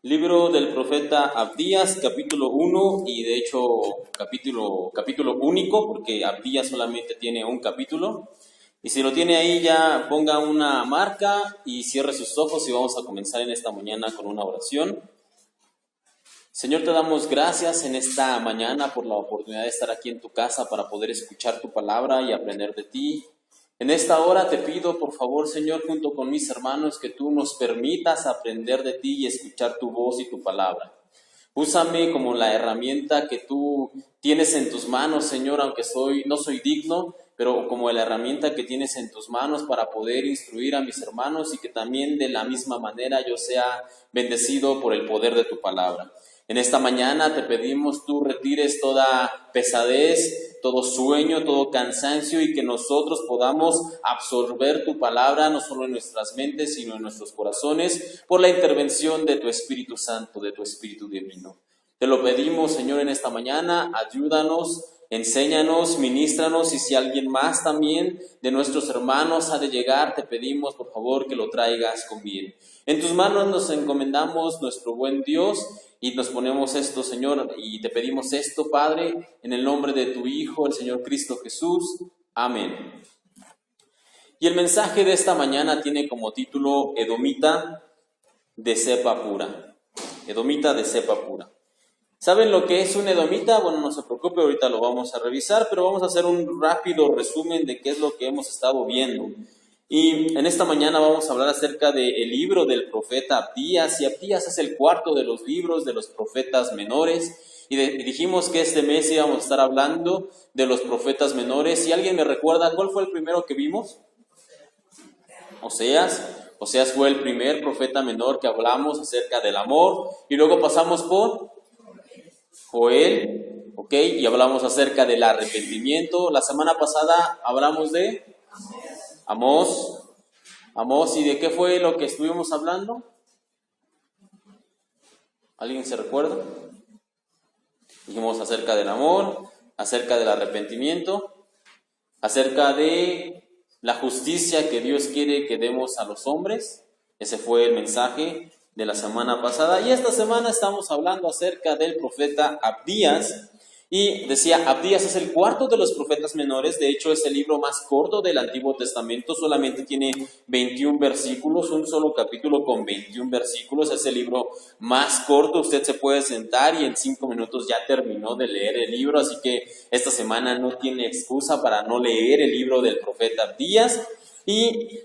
Libro del profeta Abdías, capítulo 1, y de hecho capítulo único, porque Abdías solamente tiene un capítulo. Y si lo tiene ahí, ya ponga una marca y cierre sus ojos y vamos a comenzar en esta mañana con una oración. Señor, te damos gracias en esta mañana por la oportunidad de estar aquí en tu casa para poder escuchar tu palabra y aprender de ti. En esta hora te pido, por favor, Señor, junto con mis hermanos, que tú nos permitas aprender de ti y escuchar tu voz y tu palabra. Úsame como la herramienta que tú tienes en tus manos, Señor, aunque no soy digno, pero como la herramienta que tienes en tus manos para poder instruir a mis hermanos y que también de la misma manera yo sea bendecido por el poder de tu palabra. En esta mañana te pedimos tú retires toda pesadez, todo sueño, todo cansancio y que nosotros podamos absorber tu palabra no solo en nuestras mentes sino en nuestros corazones por la intervención de tu Espíritu Santo, de tu Espíritu Divino. Te lo pedimos, Señor, en esta mañana, ayúdanos, enséñanos, ministranos y si alguien más también de nuestros hermanos ha de llegar, te pedimos por favor que lo traigas con bien. En tus manos nos encomendamos, nuestro buen Dios, y nos ponemos esto, Señor, y te pedimos esto, Padre, en el nombre de tu Hijo, el Señor Cristo Jesús. Amén. Y el mensaje de esta mañana tiene como título Edomita de cepa pura. Edomita de cepa pura. ¿Saben lo que es un edomita? Bueno, no se preocupe, ahorita lo vamos a revisar, pero vamos a hacer un rápido resumen de qué es lo que hemos estado viendo. Y en esta mañana vamos a hablar acerca del libro del profeta Abdías, y Abdías es el cuarto de los libros de los profetas menores, y dijimos que este mes íbamos a estar hablando de los profetas menores. Si alguien me recuerda, ¿cuál fue el primero que vimos? Oseas fue el primer profeta menor que hablamos acerca del amor, y luego pasamos por Joel, ¿ok? Y hablamos acerca del arrepentimiento. La semana pasada hablamos de Amós, ¿y de qué fue lo que estuvimos hablando? ¿Alguien se recuerda? Dijimos acerca del amor, acerca del arrepentimiento, acerca de la justicia que Dios quiere que demos a los hombres. Ese fue el mensaje de la semana pasada. Y esta semana estamos hablando acerca del profeta Abdías. Y decía, Abdías es el cuarto de los profetas menores. De hecho, es el libro más corto del Antiguo Testamento. Solamente tiene 21 versículos, un solo capítulo con 21 versículos. Es el libro más corto. Usted se puede sentar y en 5 minutos ya terminó de leer el libro. Así que esta semana no tiene excusa para no leer el libro del profeta Abdías. Y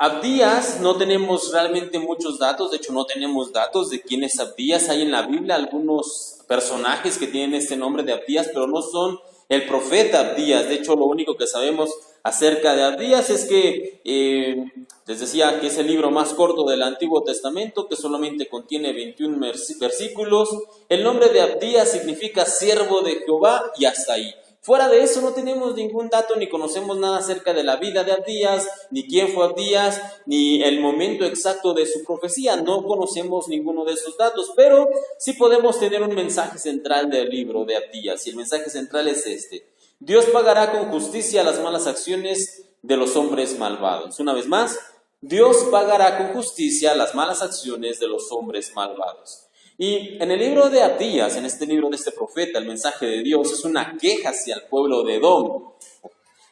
Abdías, no tenemos realmente muchos datos. De hecho, no tenemos datos de quién es Abdías. Hay en la Biblia algunos personajes que tienen este nombre de Abdías, pero no son el profeta Abdías. De hecho, lo único que sabemos acerca de Abdías es que, les decía, que es el libro más corto del Antiguo Testamento, que solamente contiene 21 versículos. El nombre de Abdías significa siervo de Jehová y hasta ahí. Fuera de eso no tenemos ningún dato ni conocemos nada acerca de la vida de Abdías, ni quién fue Abdías, ni el momento exacto de su profecía. No conocemos ninguno de esos datos, pero sí podemos tener un mensaje central del libro de Abdías. Y el mensaje central es este: Dios pagará con justicia las malas acciones de los hombres malvados. Una vez más, Dios pagará con justicia las malas acciones de los hombres malvados. Y en el libro de Abdías, en este libro de este profeta, el mensaje de Dios es una queja hacia el pueblo de Edom.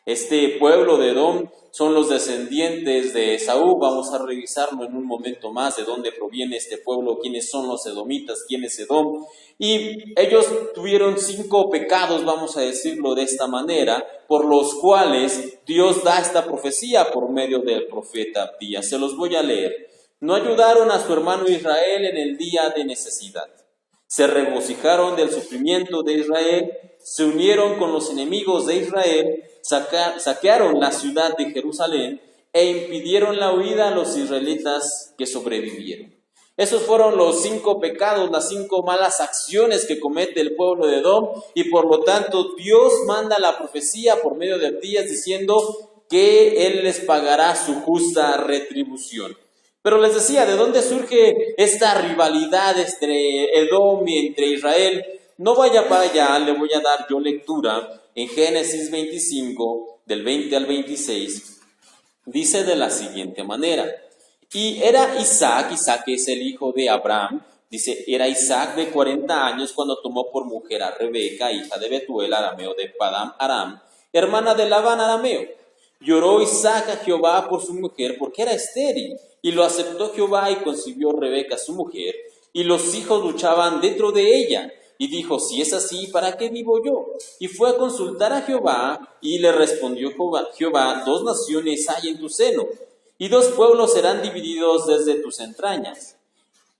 Este pueblo de Edom son los descendientes de Esaú. Vamos a revisarlo en un momento más, de dónde proviene este pueblo, quiénes son los edomitas, quién es Edom. Y ellos tuvieron 5 pecados, vamos a decirlo de esta manera, por los cuales Dios da esta profecía por medio del profeta Abdías. Se los voy a leer. No ayudaron a su hermano Israel en el día de necesidad. Se regocijaron del sufrimiento de Israel, se unieron con los enemigos de Israel, saquearon la ciudad de Jerusalén e impidieron la huida a los israelitas que sobrevivieron. Esos fueron los 5 pecados, las 5 malas acciones que comete el pueblo de Edom, y por lo tanto Dios manda la profecía por medio de Abdías diciendo que Él les pagará su justa retribución. Pero les decía, ¿de dónde surge esta rivalidad entre Edom y entre Israel? No vaya para allá, le voy a dar yo lectura en Génesis 25, del 20 al 26. Dice de la siguiente manera: Y era Isaac es el hijo de Abraham, dice, era Isaac de 40 años cuando tomó por mujer a Rebeca, hija de Betuel, arameo de Padam Aram, hermana de Labán arameo. Lloró Isaac a Jehová por su mujer porque era estéril, y lo aceptó Jehová y concibió Rebeca su mujer, y los hijos luchaban dentro de ella. Y dijo, si es así, ¿para qué vivo yo? Y fue a consultar a Jehová, y le respondió Jehová, 2 naciones hay en tu seno, y 2 pueblos serán divididos desde tus entrañas.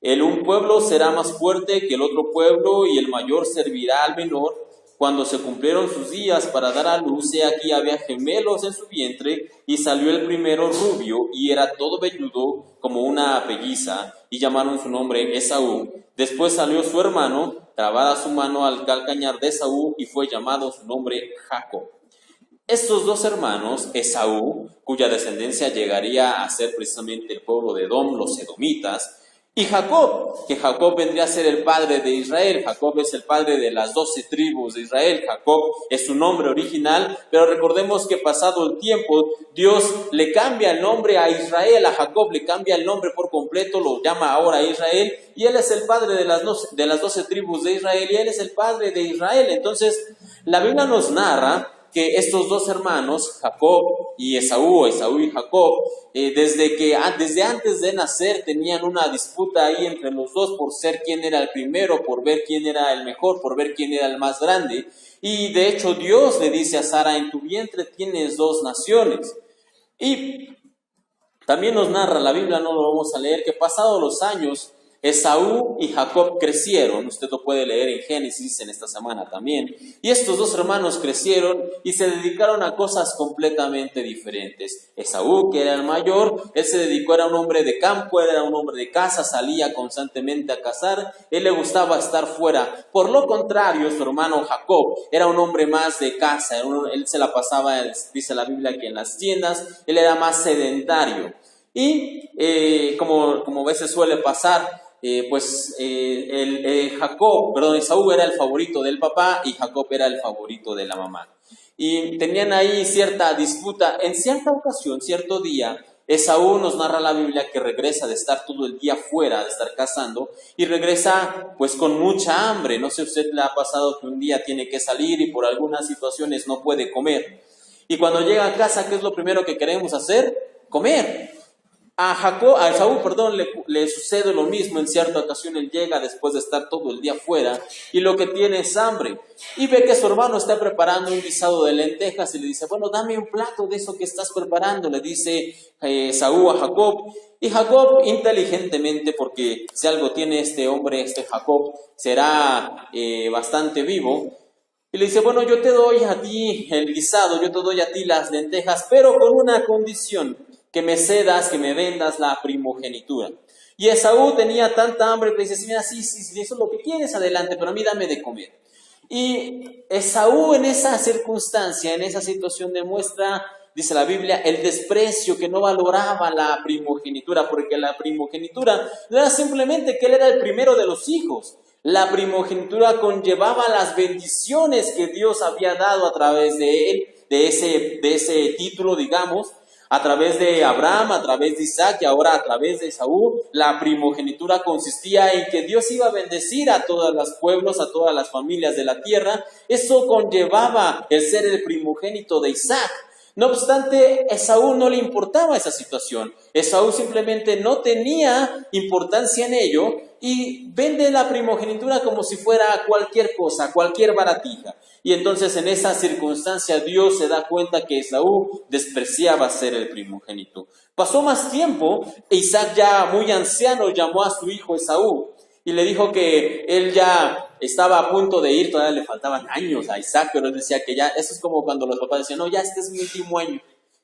Un pueblo será más fuerte que el otro pueblo, y el mayor servirá al menor. Cuando se cumplieron sus días para dar a luz, he aquí había gemelos en su vientre, y salió el primero rubio, y era todo velludo como una pelliza, y llamaron su nombre Esaú. Después salió su hermano, trabada su mano al calcañar de Esaú, y fue llamado su nombre Jacob. Estos 2 hermanos, Esaú, cuya descendencia llegaría a ser precisamente el pueblo de Edom, los edomitas, y Jacob, que Jacob vendría a ser el padre de Israel. Jacob es el padre de las 12 tribus de Israel. Jacob es su nombre original, pero recordemos que pasado el tiempo, Dios le cambia el nombre a Israel, a Jacob le cambia el nombre por completo, lo llama ahora Israel, y él es el padre de las 12 tribus de Israel, y él es el padre de Israel. Entonces, la Biblia nos narra que estos 2 hermanos, Jacob y Esaú y Jacob, desde antes de nacer tenían una disputa ahí entre los 2 por ser quién era el primero, por ver quién era el mejor, por ver quién era el más grande. Y de hecho Dios le dice a Sara, en tu vientre tienes 2 naciones. Y también nos narra la Biblia, no lo vamos a leer, que pasados los años, Esaú y Jacob crecieron, usted lo puede leer en Génesis en esta semana también, y estos 2 hermanos crecieron y se dedicaron a cosas completamente diferentes. Esaú, que era el mayor, él se dedicó, era un hombre de campo, era un hombre de casa, salía constantemente a cazar, él le gustaba estar fuera. Por lo contrario, su hermano Jacob era un hombre más de casa, él se la pasaba, dice la Biblia, que en las tiendas, él era más sedentario. Y como a veces suele pasar, Esaú era el favorito del papá y Jacob era el favorito de la mamá. Y tenían ahí cierta disputa. En cierta ocasión, cierto día, Esaú, nos narra la Biblia, que regresa de estar todo el día fuera, de estar cazando, y regresa pues con mucha hambre. No sé si a usted le ha pasado que un día tiene que salir y por algunas situaciones no puede comer. Y cuando llega a casa, ¿qué es lo primero que queremos hacer? Comer. A Esaú, le sucede lo mismo. En cierta ocasión él llega después de estar todo el día fuera y lo que tiene es hambre. Y ve que su hermano está preparando un guisado de lentejas y le dice, bueno, dame un plato de eso que estás preparando, le dice Esaú a Jacob. Y Jacob, inteligentemente, porque si algo tiene este hombre, Jacob, será bastante vivo, y le dice, bueno, yo te doy a ti el guisado, yo te doy a ti las lentejas, pero con una condición, que me cedas, que me vendas la primogenitura. Y Esaú tenía tanta hambre que le dice, mira, sí, eso es lo que quieres, adelante, pero a mí dame de comer. Y Esaú en esa circunstancia, en esa situación demuestra, dice la Biblia, el desprecio, que no valoraba la primogenitura, porque la primogenitura no era simplemente que él era el primero de los hijos. La primogenitura conllevaba las bendiciones que Dios había dado a través de él, de ese título, digamos, a través de Abraham, a través de Isaac y ahora a través de Esaú. La primogenitura consistía en que Dios iba a bendecir a todos los pueblos, a todas las familias de la tierra. Eso conllevaba el ser el primogénito de Isaac. No obstante, a Esaú no le importaba esa situación. Esaú simplemente no tenía importancia en ello y vende la primogenitura como si fuera cualquier cosa, cualquier baratija. Y entonces en esa circunstancia Dios se da cuenta que Esaú despreciaba ser el primogénito. Pasó más tiempo, Isaac, ya muy anciano, llamó a su hijo Esaú y le dijo que él ya estaba a punto de ir, todavía le faltaban años a Isaac, pero él decía que ya, eso es como cuando los papás decían, no, ya este es mi último año,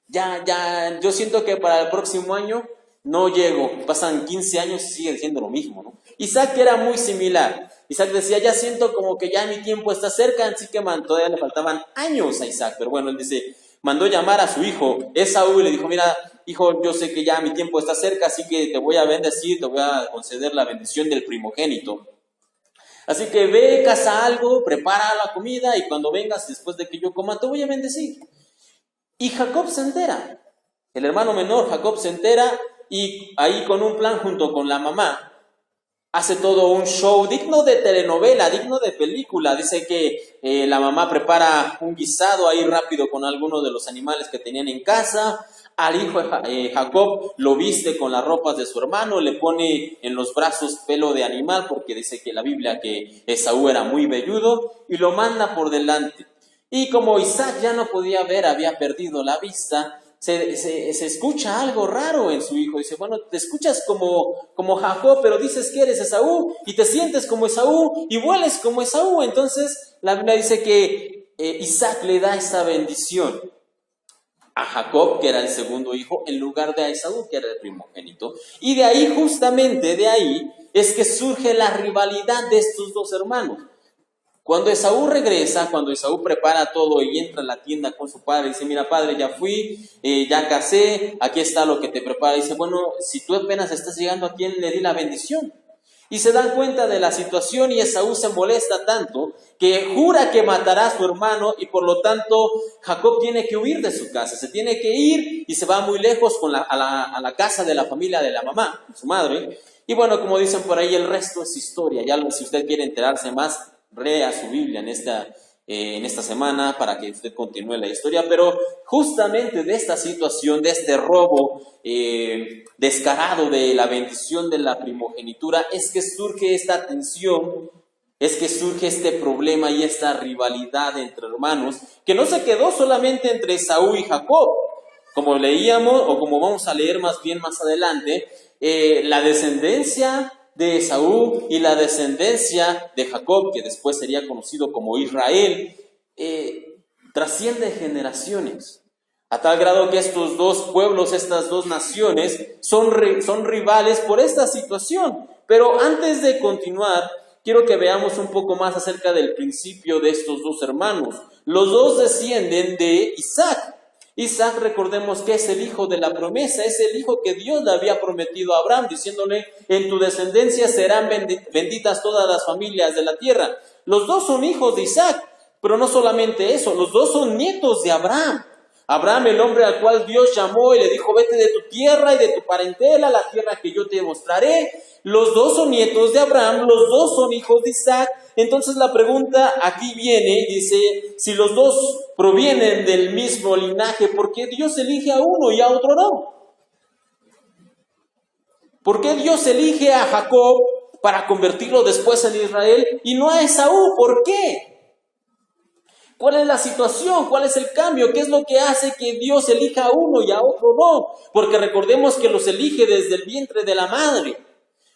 ya, yo siento que para el próximo año no llego, pasan 15 años y sigue siendo lo mismo, ¿no? Isaac era muy similar. Isaac decía, ya siento como que ya mi tiempo está cerca, así que todavía le faltaban años a Isaac, pero bueno, él dice, mandó llamar a su hijo Esaú y le dijo, mira, hijo, yo sé que ya mi tiempo está cerca, así que te voy a bendecir, te voy a conceder la bendición del primogénito. Así que ve, caza algo, prepara la comida y cuando vengas, después de que yo coma, te voy a bendecir. Y Jacob se entera, el hermano menor, Jacob se entera y ahí con un plan junto con la mamá, hace todo un show digno de telenovela, digno de película. Dice que la mamá prepara un guisado ahí rápido con algunos de los animales que tenían en casa. Al hijo Jacob lo viste con las ropas de su hermano, le pone en los brazos pelo de animal, porque dice que la Biblia que Esaú era muy velludo, y lo manda por delante. Y como Isaac ya no podía ver, había perdido la vista, se escucha algo raro en su hijo. Dice, bueno, te escuchas como Jacob, pero dices que eres Esaú, y te sientes como Esaú, y hueles como Esaú. Entonces la Biblia dice que Isaac le da esa bendición a Jacob, que era el segundo hijo, en lugar de a Esaú, que era el primogénito. Y de ahí, justamente de ahí, es que surge la rivalidad de estos dos hermanos. Cuando Esaú regresa, cuando Esaú prepara todo y entra a la tienda con su padre, dice, mira padre, ya fui, ya casé, aquí está lo que te prepara. Dice, bueno, si tú apenas estás llegando, ¿a quién le di la bendición? Y se dan cuenta de la situación y Esaú se molesta tanto que jura que matará a su hermano, y por lo tanto Jacob tiene que huir de su casa, se tiene que ir y se va muy lejos a la casa de la familia de la mamá, su madre. Y bueno, como dicen por ahí, el resto es historia. Ya si usted quiere enterarse más, lea su Biblia en esta semana para que usted continúe la historia. Pero justamente de esta situación, de este robo descarado de la bendición de la primogenitura, es que surge esta tensión, es que surge este problema y esta rivalidad entre hermanos, que no se quedó solamente entre Esaú y Jacob, como leíamos, o como vamos a leer más bien más adelante. La descendencia de Esaú y la descendencia de Jacob, que después sería conocido como Israel, trasciende generaciones, a tal grado que estos dos pueblos, estas dos naciones, son rivales por esta situación. Pero antes de continuar, quiero que veamos un poco más acerca del principio de estos dos hermanos. Los dos descienden de Isaac. Isaac, recordemos que es el hijo de la promesa, es el hijo que Dios le había prometido a Abraham, diciéndole, en tu descendencia serán benditas todas las familias de la tierra. Los dos son hijos de Isaac, pero no solamente eso, los dos son nietos de Abraham. Abraham, el hombre al cual Dios llamó y le dijo, vete de tu tierra y de tu parentela a la tierra que yo te mostraré. Los dos son nietos de Abraham, los dos son hijos de Isaac. Entonces la pregunta aquí viene, dice, si los dos provienen del mismo linaje, ¿por qué Dios elige a uno y a otro no? ¿Por qué Dios elige a Jacob para convertirlo después en Israel y no a Esaú? ¿Por qué? ¿Cuál es la situación? ¿Cuál es el cambio? ¿Qué es lo que hace que Dios elija a uno y a otro no? Porque recordemos que los elige desde el vientre de la madre.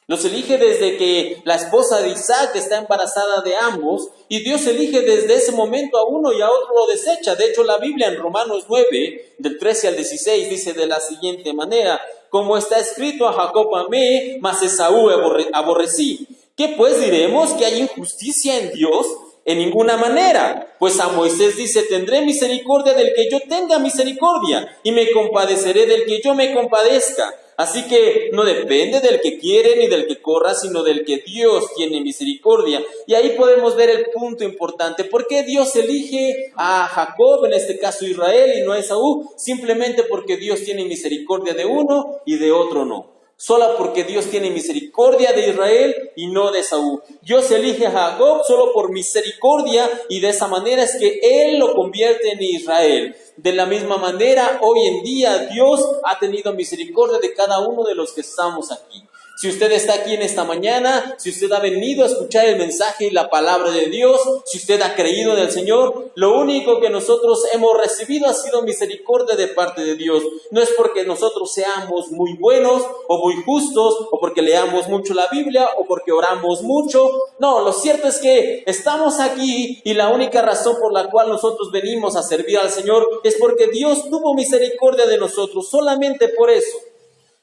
Los elige desde que la esposa de Isaac está embarazada de ambos, y Dios elige desde ese momento a uno y a otro lo desecha. De hecho, la Biblia en Romanos 9, del 13 al 16, dice de la siguiente manera, como está escrito, a Jacob amé, mas Esaú aborrecí. ¿Qué pues diremos? ¿Que hay injusticia en Dios? En ninguna manera, pues a Moisés dice, tendré misericordia del que yo tenga misericordia, y me compadeceré del que yo me compadezca. Así que no depende del que quiere ni del que corra, sino del que Dios tiene misericordia. Y ahí podemos ver el punto importante. ¿Por qué Dios elige a Jacob, en este caso Israel, y no a Esaú? Simplemente porque Dios tiene misericordia de uno y de otro no. Solo porque Dios tiene misericordia de Israel y no de Esaú. Dios elige a Jacob solo por misericordia, y de esa manera es que Él lo convierte en Israel. De la misma manera, hoy en día Dios ha tenido misericordia de cada uno de los que estamos aquí. Si usted está aquí en esta mañana, si usted ha venido a escuchar el mensaje y la palabra de Dios, si usted ha creído en el Señor, lo único que nosotros hemos recibido ha sido misericordia de parte de Dios. No es porque nosotros seamos muy buenos o muy justos, o porque leamos mucho la Biblia, o porque oramos mucho. No, lo cierto es que estamos aquí, y la única razón por la cual nosotros venimos a servir al Señor es porque Dios tuvo misericordia de nosotros. Solamente por eso.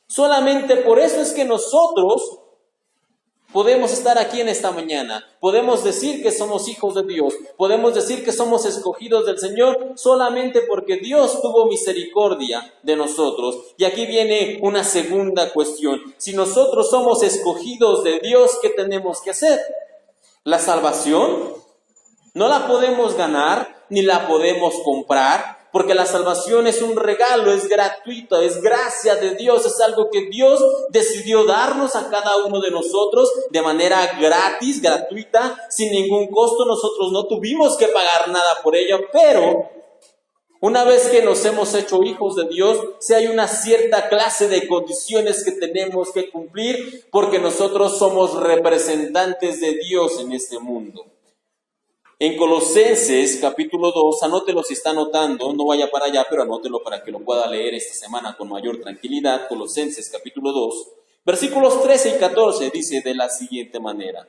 Solamente por eso es que nosotros podemos estar aquí en esta mañana. Podemos decir que somos hijos de Dios. Podemos decir que somos escogidos del Señor solamente porque Dios tuvo misericordia de nosotros. Y aquí viene una segunda cuestión. Si nosotros somos escogidos de Dios, ¿qué tenemos que hacer? La salvación no la podemos ganar ni la podemos comprar, porque la salvación es un regalo, es gratuito, es gracia de Dios, es algo que Dios decidió darnos a cada uno de nosotros de manera gratis, gratuita, sin ningún costo. Nosotros no tuvimos que pagar nada por ello, pero una vez que nos hemos hecho hijos de Dios, sí hay una cierta clase de condiciones que tenemos que cumplir, porque nosotros somos representantes de Dios en este mundo. En Colosenses capítulo 2, anótelo si está anotando, no vaya para allá, pero anótelo para que lo pueda leer esta semana con mayor tranquilidad. Colosenses capítulo 2, versículos 13 y 14 dice de la siguiente manera: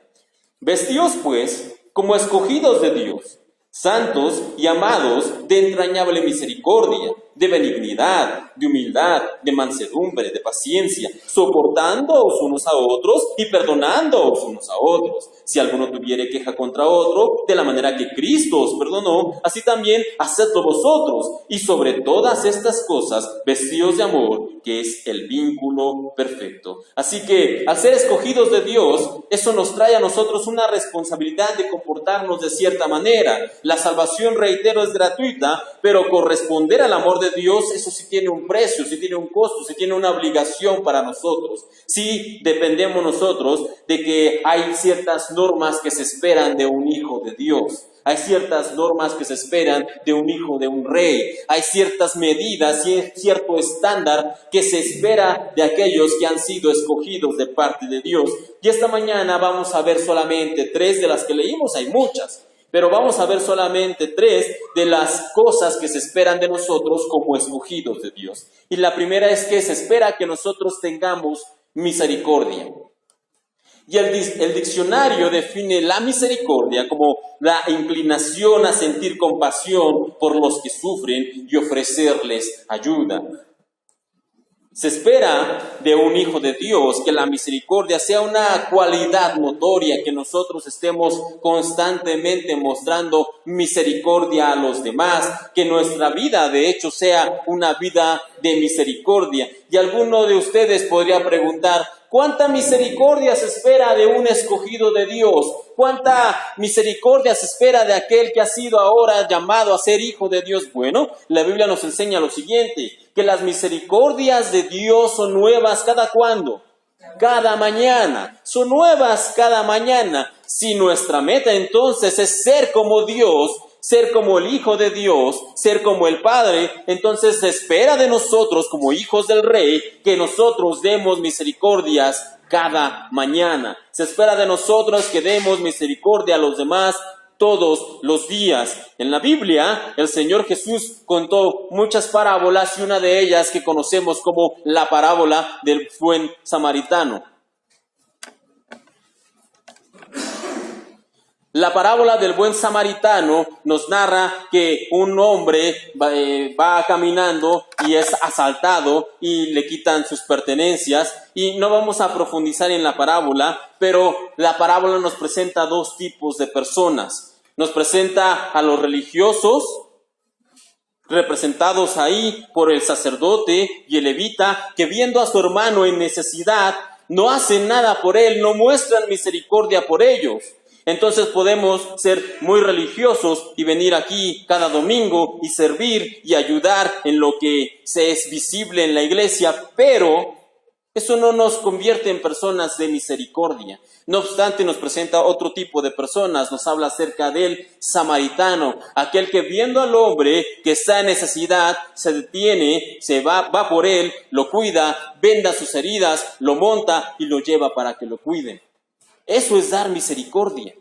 Vestíos pues como escogidos de Dios, santos y amados, de entrañable misericordia, de benignidad, de humildad, de mansedumbre, de paciencia, soportándoos unos a otros y perdonándoos unos a otros. Si alguno tuviere queja contra otro, de la manera que Cristo os perdonó, así también hacedlo vosotros. Y sobre todas estas cosas, vestíos de amor, que es el vínculo perfecto. Así que, al ser escogidos de Dios, eso nos trae a nosotros una responsabilidad de comportarnos de cierta manera. La salvación, reitero, es gratuita, pero corresponder al amor de Dios, eso sí tiene un precio, sí tiene un costo, sí tiene una obligación para nosotros. Sí dependemos nosotros de que hay ciertas normas que se esperan de un hijo de Dios. Hay ciertas normas que se esperan de un hijo de un rey. Hay ciertas medidas y cierto estándar que se espera de aquellos que han sido escogidos de parte de Dios. Y esta mañana vamos a ver solamente 3 de las que leímos, hay muchas. Pero vamos a ver solamente 3 de las cosas que se esperan de nosotros como escogidos de Dios. Y la primera es que se espera que nosotros tengamos misericordia. Y el diccionario define la misericordia como la inclinación a sentir compasión por los que sufren y ofrecerles ayuda. Se espera de un hijo de Dios que la misericordia sea una cualidad notoria, que nosotros estemos constantemente mostrando misericordia a los demás, que nuestra vida de hecho sea una vida de misericordia. Y alguno de ustedes podría preguntar: ¿cuánta misericordia se espera de un escogido de Dios? ¿Cuánta misericordia se espera de aquel que ha sido ahora llamado a ser hijo de Dios? Bueno, la Biblia nos enseña lo siguiente, que las misericordias de Dios son nuevas ¿cada cuándo? Cada mañana. Son nuevas cada mañana. Si nuestra meta entonces es ser como Dios, ser como el Hijo de Dios, ser como el Padre, entonces se espera de nosotros como hijos del Rey que nosotros demos misericordias cada mañana. Se espera de nosotros que demos misericordia a los demás todos los días. En la Biblia, el Señor Jesús contó muchas parábolas y una de ellas que conocemos como la parábola del buen samaritano. La parábola del buen samaritano nos narra que un hombre va caminando y es asaltado y le quitan sus pertenencias. Y no vamos a profundizar en la parábola, pero la parábola nos presenta 2 tipos de personas. Nos presenta a los religiosos, representados ahí por el sacerdote y el levita, que viendo a su hermano en necesidad, no hacen nada por él, no muestran misericordia por ellos. Entonces podemos ser muy religiosos y venir aquí cada domingo y servir y ayudar en lo que se es visible en la iglesia, pero eso no nos convierte en personas de misericordia. No obstante, nos presenta otro tipo de personas, nos habla acerca del samaritano, aquel que viendo al hombre que está en necesidad, se detiene, se va por él, lo cuida, venda sus heridas, lo monta y lo lleva para que lo cuiden. Eso es dar misericordia.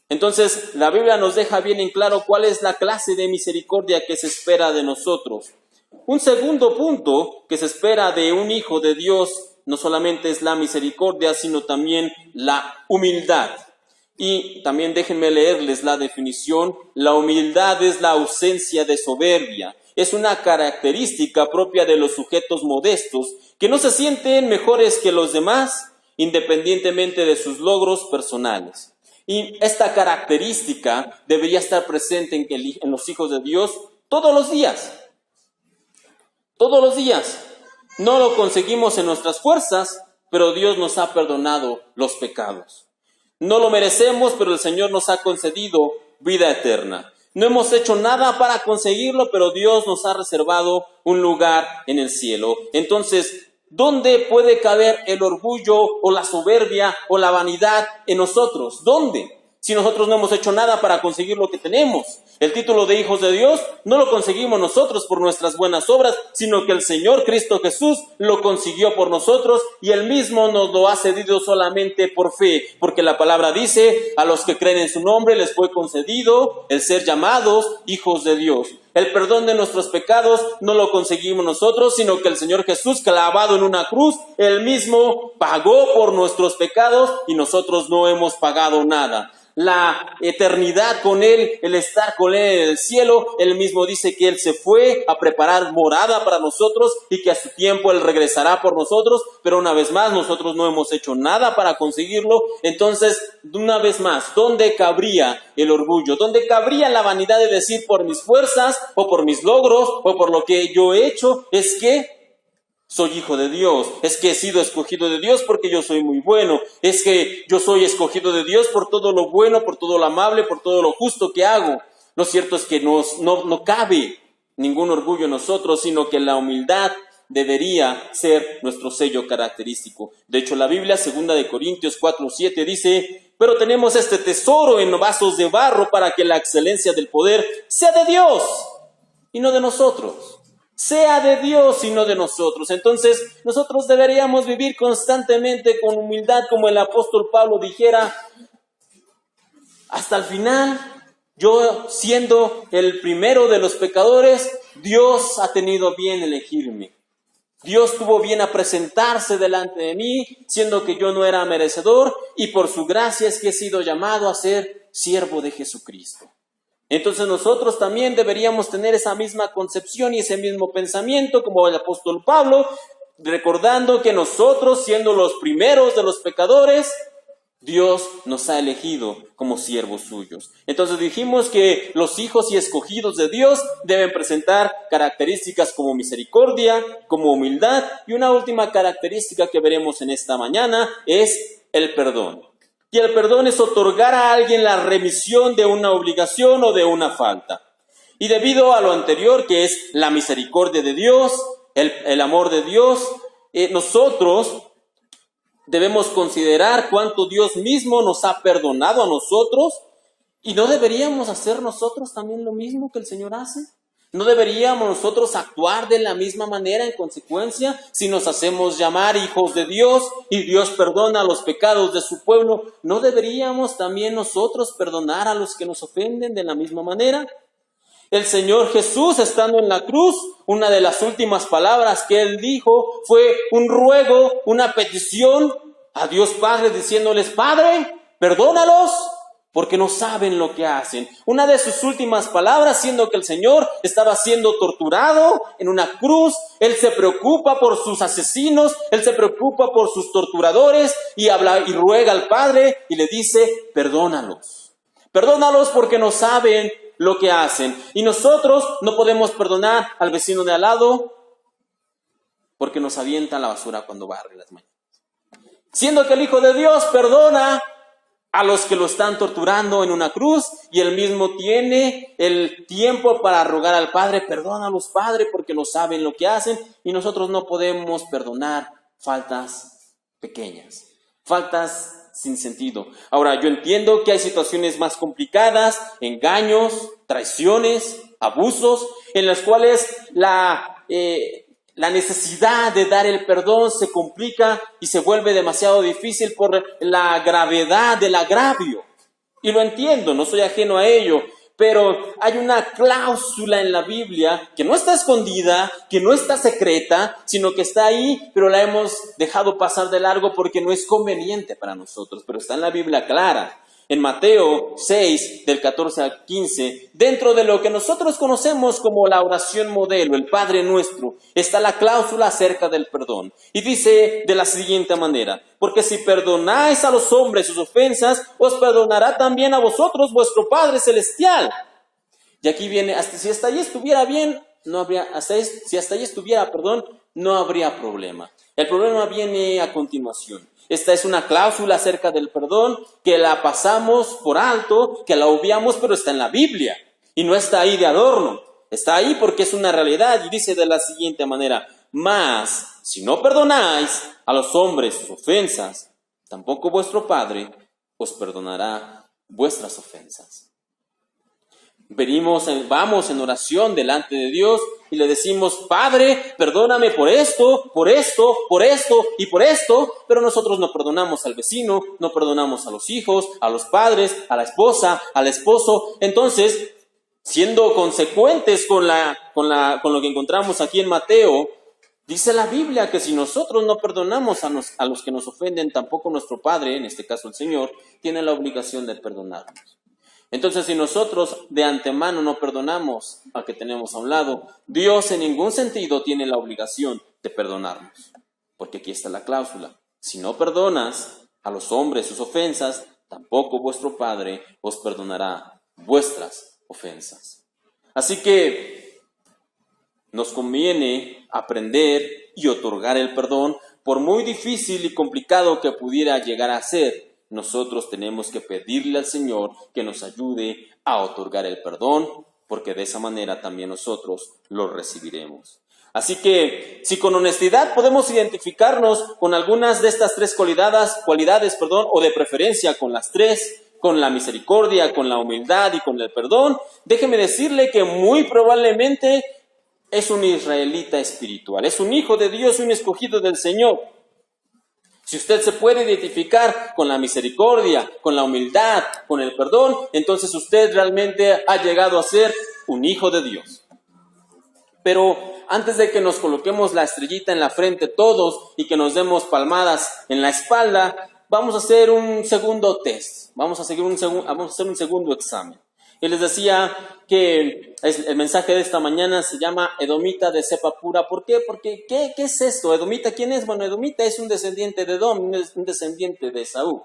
Entonces, la Biblia nos deja bien en claro cuál es la clase de misericordia que se espera de nosotros. Un segundo punto que se espera de un hijo de Dios no solamente es la misericordia, sino también la humildad. Y también déjenme leerles la definición. La humildad es la ausencia de soberbia. Es una característica propia de los sujetos modestos que no se sienten mejores que los demás, independientemente de sus logros personales. Y esta característica debería estar presente en los hijos de Dios todos los días. Todos los días. No lo conseguimos en nuestras fuerzas, pero Dios nos ha perdonado los pecados. No lo merecemos, pero el Señor nos ha concedido vida eterna. No hemos hecho nada para conseguirlo, pero Dios nos ha reservado un lugar en el cielo. Entonces, ¿dónde puede caber el orgullo o la soberbia o la vanidad en nosotros? ¿Dónde? Si nosotros no hemos hecho nada para conseguir lo que tenemos. El título de hijos de Dios no lo conseguimos nosotros por nuestras buenas obras, sino que el Señor Cristo Jesús lo consiguió por nosotros y Él mismo nos lo ha cedido solamente por fe. Porque la palabra dice, a los que creen en su nombre les fue concedido el ser llamados hijos de Dios. El perdón de nuestros pecados no lo conseguimos nosotros, sino que el Señor Jesús, clavado en una cruz, Él mismo pagó por nuestros pecados y nosotros no hemos pagado nada. La eternidad con Él, el estar con Él en el cielo, Él mismo dice que Él se fue a preparar morada para nosotros y que a su tiempo Él regresará por nosotros, pero una vez más nosotros no hemos hecho nada para conseguirlo. Entonces, una vez más, ¿dónde cabría el orgullo? ¿Dónde cabría la vanidad de decir por mis fuerzas o por mis logros o por lo que yo he hecho? Es que soy hijo de Dios, es que he sido escogido de Dios porque yo soy muy bueno, es que yo soy escogido de Dios por todo lo bueno, por todo lo amable, por todo lo justo que hago. Lo cierto es que no cabe ningún orgullo en nosotros, sino que la humildad debería ser nuestro sello característico. De hecho, la Biblia, 2 Corintios 4:7 dice, pero tenemos este tesoro en vasos de barro para que la excelencia del poder sea de Dios y no de nosotros. Sea de Dios y no de nosotros. Entonces, nosotros deberíamos vivir constantemente con humildad, como el apóstol Pablo dijera, hasta el final, yo siendo el primero de los pecadores, Dios ha tenido bien elegirme. Dios tuvo bien a presentarse delante de mí, siendo que yo no era merecedor, y por su gracia es que he sido llamado a ser siervo de Jesucristo. Entonces nosotros también deberíamos tener esa misma concepción y ese mismo pensamiento como el apóstol Pablo, recordando que nosotros, siendo los primeros de los pecadores, Dios nos ha elegido como siervos suyos. Entonces dijimos que los hijos y escogidos de Dios deben presentar características como misericordia, como humildad, y una última característica que veremos en esta mañana es el perdón. Y el perdón es otorgar a alguien la remisión de una obligación o de una falta. Y debido a lo anterior, que es la misericordia de Dios, el amor de Dios, nosotros debemos considerar cuánto Dios mismo nos ha perdonado a nosotros. ¿Y no deberíamos hacer nosotros también lo mismo que el Señor hace? ¿No deberíamos nosotros actuar de la misma manera en consecuencia si nos hacemos llamar hijos de Dios y Dios perdona los pecados de su pueblo? ¿No deberíamos también nosotros perdonar a los que nos ofenden de la misma manera? El Señor Jesús, estando en la cruz, una de las últimas palabras que Él dijo fue un ruego, una petición a Dios Padre diciéndoles, Padre, perdónalos, porque no saben lo que hacen. Una de sus últimas palabras, siendo que el Señor estaba siendo torturado en una cruz, Él se preocupa por sus asesinos, Él se preocupa por sus torturadores y habla y ruega al Padre y le dice, perdónalos. Perdónalos porque no saben lo que hacen. Y nosotros no podemos perdonar al vecino de al lado porque nos avienta la basura cuando barre las mañanas. Siendo que el Hijo de Dios perdona a los que lo están torturando en una cruz y Él mismo tiene el tiempo para rogar al Padre, perdónalos, Padre, porque no saben lo que hacen, y nosotros no podemos perdonar faltas pequeñas, faltas sin sentido. Ahora, yo entiendo que hay situaciones más complicadas, engaños, traiciones, abusos, en las cuales la necesidad de dar el perdón se complica y se vuelve demasiado difícil por la gravedad del agravio. Y lo entiendo, no soy ajeno a ello, pero hay una cláusula en la Biblia que no está escondida, que no está secreta, sino que está ahí, pero la hemos dejado pasar de largo porque no es conveniente para nosotros, pero está en la Biblia clara. En Mateo 6, del 14 al 15, dentro de lo que nosotros conocemos como la oración modelo, el Padre Nuestro, está la cláusula acerca del perdón. Y dice de la siguiente manera, porque si perdonáis a los hombres sus ofensas, os perdonará también a vosotros vuestro Padre Celestial. Y aquí viene, si hasta ahí estuviera bien, no habría, si hasta ahí estuviera, no habría problema. El problema viene a continuación. Esta es una cláusula acerca del perdón que la pasamos por alto, que la obviamos, pero está en la Biblia. Y no está ahí de adorno, está ahí porque es una realidad y dice de la siguiente manera: mas si no perdonáis a los hombres sus ofensas, tampoco vuestro Padre os perdonará vuestras ofensas. Vamos en oración delante de Dios y le decimos: Padre, perdóname por esto, por esto, por esto y por esto, pero nosotros no perdonamos al vecino, no perdonamos a los hijos, a los padres, a la esposa, al esposo. Entonces, siendo consecuentes con lo que encontramos aquí en Mateo, dice la Biblia que si nosotros no perdonamos a los que nos ofenden, tampoco nuestro Padre, en este caso el Señor, tiene la obligación de perdonarnos. Entonces, si nosotros de antemano no perdonamos al que tenemos a un lado, Dios en ningún sentido tiene la obligación de perdonarnos. Porque aquí está la cláusula: si no perdonas a los hombres sus ofensas, tampoco vuestro Padre os perdonará vuestras ofensas. Así que nos conviene aprender y otorgar el perdón, por muy difícil y complicado que pudiera llegar a ser. Nosotros tenemos que pedirle al Señor que nos ayude a otorgar el perdón, porque de esa manera también nosotros lo recibiremos. Así que, si con honestidad podemos identificarnos con algunas de estas tres cualidades, o de preferencia con las tres, con la misericordia, con la humildad y con el perdón, déjeme decirle que muy probablemente es un israelita espiritual, es un hijo de Dios, un escogido del Señor. Si usted se puede identificar con la misericordia, con la humildad, con el perdón, entonces usted realmente ha llegado a ser un hijo de Dios. Pero antes de que nos coloquemos la estrellita en la frente todos y que nos demos palmadas en la espalda, vamos a hacer un segundo test, vamos a hacer un segundo examen. Y les decía que el mensaje de esta mañana se llama Edomita de cepa pura. ¿Por qué? Porque ¿qué es esto? ¿Edomita quién es? Bueno, Edomita es un descendiente de Edom, un descendiente de Esaú.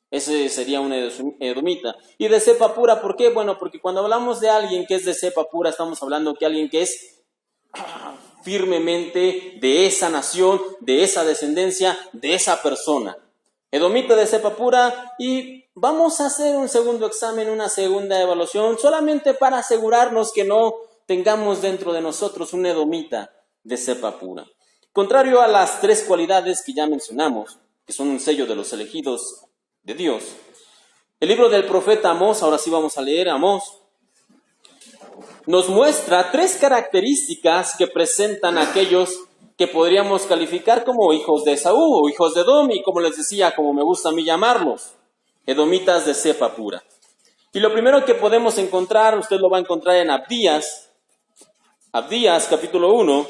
Ese sería un edomita. Y de cepa pura, ¿por qué? Bueno, porque cuando hablamos de alguien que es de cepa pura, estamos hablando de alguien que es firmemente de esa nación, de esa descendencia, de esa persona. Edomita de cepa pura, y vamos a hacer un segundo examen, una segunda evaluación, solamente para asegurarnos que no tengamos dentro de nosotros un edomita de cepa pura. Contrario a las tres cualidades que ya mencionamos, que son un sello de los elegidos de Dios, el libro del profeta Amós, ahora sí vamos a leer Amós, nos muestra tres características que presentan a aquellos que podríamos calificar como hijos de Esaú o hijos de Edom, y como les decía, como me gusta a mí llamarlos, edomitas de cepa pura. Y lo primero que podemos encontrar, usted lo va a encontrar en Abdías capítulo 1,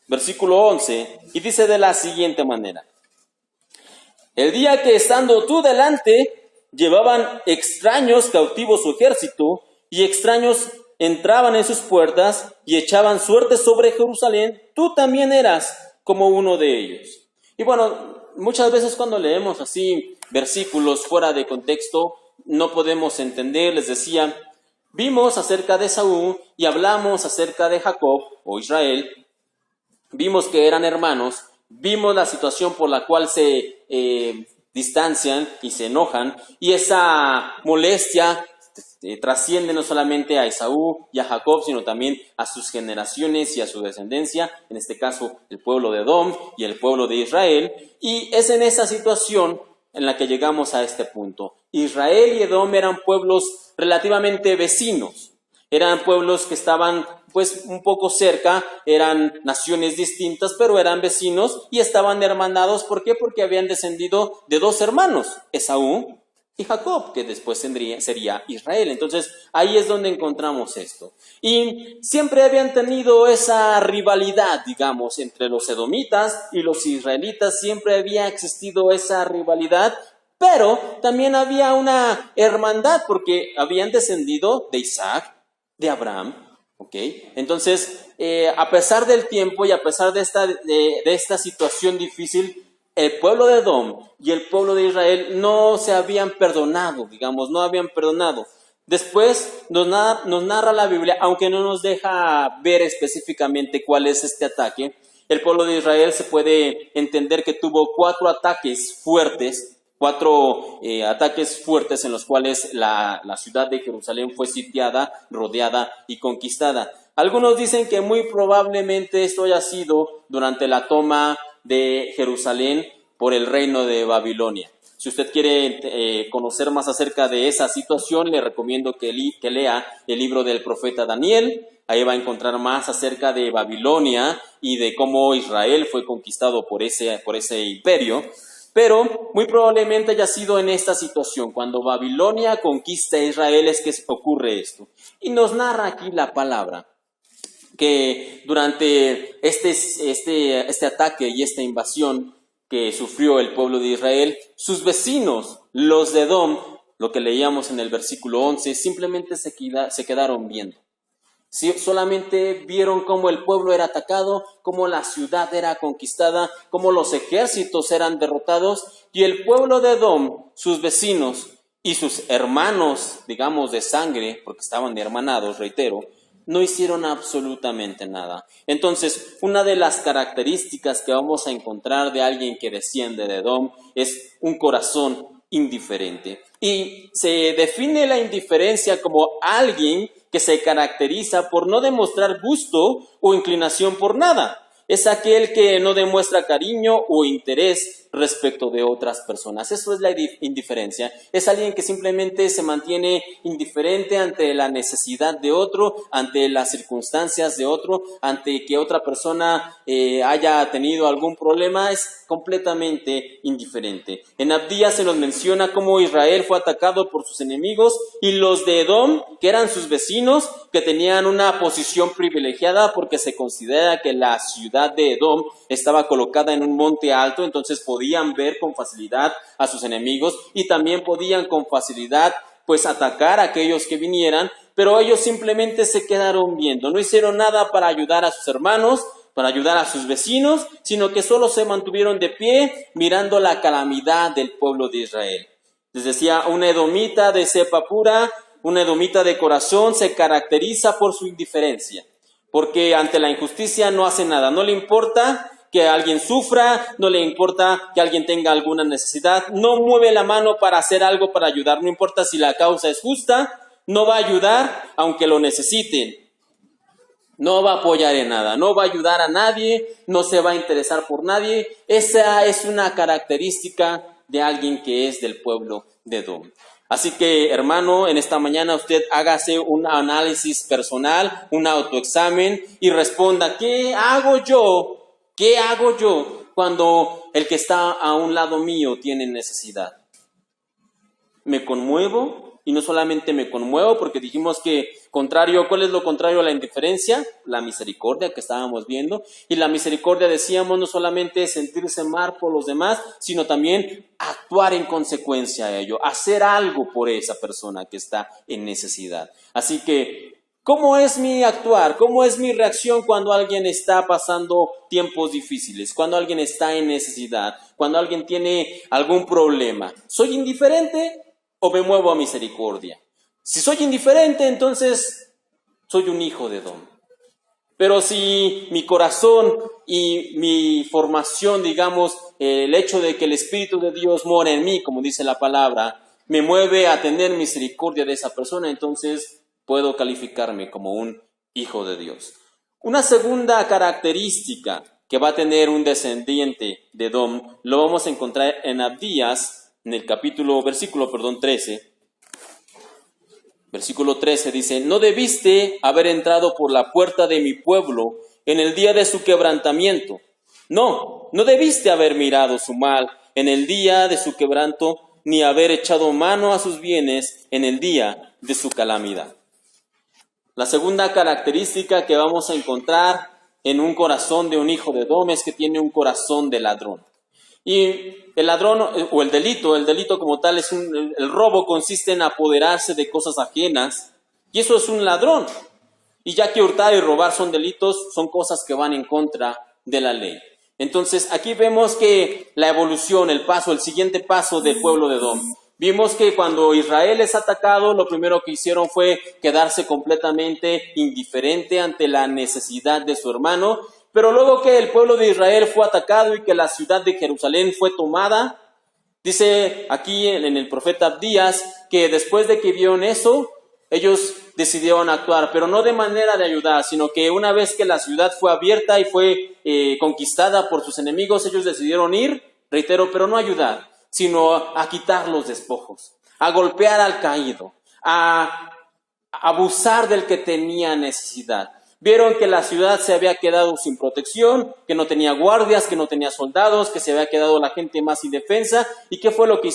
versículo 11, y dice de la siguiente manera: el día que estando tú delante, llevaban extraños cautivos su ejército, y extraños entraban en sus puertas y echaban suerte sobre Jerusalén, tú también eras como uno de ellos. Y bueno, muchas veces cuando leemos así versículos fuera de contexto, no podemos entender. Les decía, vimos acerca de Esaú y hablamos acerca de Jacob o Israel, vimos que eran hermanos, vimos la situación por la cual se distancian y se enojan, y esa molestia trasciende no solamente a Esaú y a Jacob, sino también a sus generaciones y a su descendencia, en este caso el pueblo de Edom y el pueblo de Israel, y es en esa situación en la que llegamos a este punto. Israel y Edom eran pueblos relativamente vecinos, eran pueblos que estaban pues un poco cerca, eran naciones distintas, pero eran vecinos y estaban hermanados. ¿Por qué? Porque habían descendido de dos hermanos, Esaú y Jacob, que después sería Israel. Entonces, ahí es donde encontramos esto. Y siempre habían tenido esa rivalidad, digamos, entre los edomitas y los israelitas. Siempre había existido esa rivalidad, pero también había una hermandad, porque habían descendido de Isaac, de Abraham, ¿ok? Entonces, a pesar del tiempo y a pesar de esta situación difícil, el pueblo de Edom y el pueblo de Israel no se habían perdonado, digamos, no habían perdonado. Después nos narra la Biblia, aunque no nos deja ver específicamente cuál es este ataque. El pueblo de Israel se puede entender que tuvo 4 ataques fuertes ataques fuertes en los cuales la ciudad de Jerusalén fue sitiada, rodeada y conquistada. Algunos dicen que muy probablemente esto haya sido durante la toma de Jerusalén por el reino de Babilonia. Si usted quiere conocer más acerca de esa situación, le recomiendo que lea el libro del profeta Daniel. Ahí va a encontrar más acerca de Babilonia y de cómo Israel fue conquistado por ese imperio. Pero muy probablemente haya sido en esta situación, cuando Babilonia conquista a Israel, es que ocurre esto. Y nos narra aquí la palabra que durante este ataque y esta invasión que sufrió el pueblo de Israel, sus vecinos, los de Edom, lo que leíamos en el versículo 11, simplemente se quedaron viendo. Sí, solamente vieron cómo el pueblo era atacado, cómo la ciudad era conquistada, cómo los ejércitos eran derrotados, y el pueblo de Edom, sus vecinos y sus hermanos, digamos de sangre, porque estaban hermanados, reitero, no hicieron absolutamente nada. Entonces, una de las características que vamos a encontrar de alguien que desciende de Edom es un corazón indiferente. Y se define la indiferencia como alguien que se caracteriza por no demostrar gusto o inclinación por nada. Es aquel que no demuestra cariño o interés respecto de otras personas. Eso es la indiferencia. Es alguien que simplemente se mantiene indiferente ante la necesidad de otro, ante las circunstancias de otro, ante que otra persona haya tenido algún problema. Es completamente indiferente. En Abdías se nos menciona cómo Israel fue atacado por sus enemigos y los de Edom, que eran sus vecinos, que tenían una posición privilegiada porque se considera que la ciudad de Edom estaba colocada en un monte alto, entonces podían ver con facilidad a sus enemigos y también podían con facilidad pues atacar a aquellos que vinieran, pero ellos simplemente se quedaron viendo, no hicieron nada para ayudar a sus hermanos, para ayudar a sus vecinos, sino que solo se mantuvieron de pie mirando la calamidad del pueblo de Israel. Les decía, una edomita de cepa pura, una edomita de corazón se caracteriza por su indiferencia, porque ante la injusticia no hace nada, no le importa que alguien sufra, no le importa que alguien tenga alguna necesidad, no mueve la mano para hacer algo para ayudar, no importa si la causa es justa, no va a ayudar aunque lo necesiten. No va a apoyar en nada, no va a ayudar a nadie, no se va a interesar por nadie. Esa es una característica de alguien que es del pueblo de Edom. Así que, hermano, en esta mañana usted hágase un análisis personal, un autoexamen y responda, ¿qué hago yo? ¿Qué hago yo cuando el que está a un lado mío tiene necesidad? ¿Me conmuevo? Y no solamente me conmuevo, porque dijimos que ¿cuál es lo contrario a la indiferencia? La misericordia que estábamos viendo. Y la misericordia, decíamos, no solamente sentirse mal por los demás, sino también actuar en consecuencia a ello, hacer algo por esa persona que está en necesidad. Así que, ¿cómo es mi actuar? ¿Cómo es mi reacción cuando alguien está pasando tiempos difíciles? Cuando alguien está en necesidad, cuando alguien tiene algún problema. ¿Soy indiferente o me muevo a misericordia? Si soy indiferente, entonces soy un hijo de Edom. Pero si mi corazón y mi formación, digamos, el hecho de que el Espíritu de Dios mora en mí, como dice la palabra, me mueve a tener misericordia de esa persona, entonces puedo calificarme como un hijo de Dios. Una segunda característica que va a tener un descendiente de Edom, lo vamos a encontrar en Abdías, en el versículo 13. Versículo 13 dice, no debiste haber entrado por la puerta de mi pueblo en el día de su quebrantamiento. No debiste haber mirado su mal en el día de su quebranto, ni haber echado mano a sus bienes en el día de su calamidad. La segunda característica que vamos a encontrar en un corazón de un hijo de Edom es que tiene un corazón de ladrón. Y el ladrón o el delito como tal el robo consiste en apoderarse de cosas ajenas, y eso es un ladrón. Y ya que hurtar y robar son delitos, son cosas que van en contra de la ley. Entonces aquí vemos que la evolución, el siguiente paso del pueblo de Edom. Vimos que cuando Israel es atacado, lo primero que hicieron fue quedarse completamente indiferente ante la necesidad de su hermano. Pero luego que el pueblo de Israel fue atacado y que la ciudad de Jerusalén fue tomada, Dice aquí en el profeta Abdías que después de que vieron eso, ellos decidieron actuar, pero no de manera de ayudar, sino que una vez que la ciudad fue abierta y fue conquistada por sus enemigos, ellos decidieron ir, reitero, pero no ayudar, sino a quitar los despojos, a golpear al caído, a abusar del que tenía necesidad. Vieron que la ciudad se había quedado sin protección, que no tenía guardias, que no tenía soldados, que se había quedado la gente más indefensa. ¿Y qué fue lo que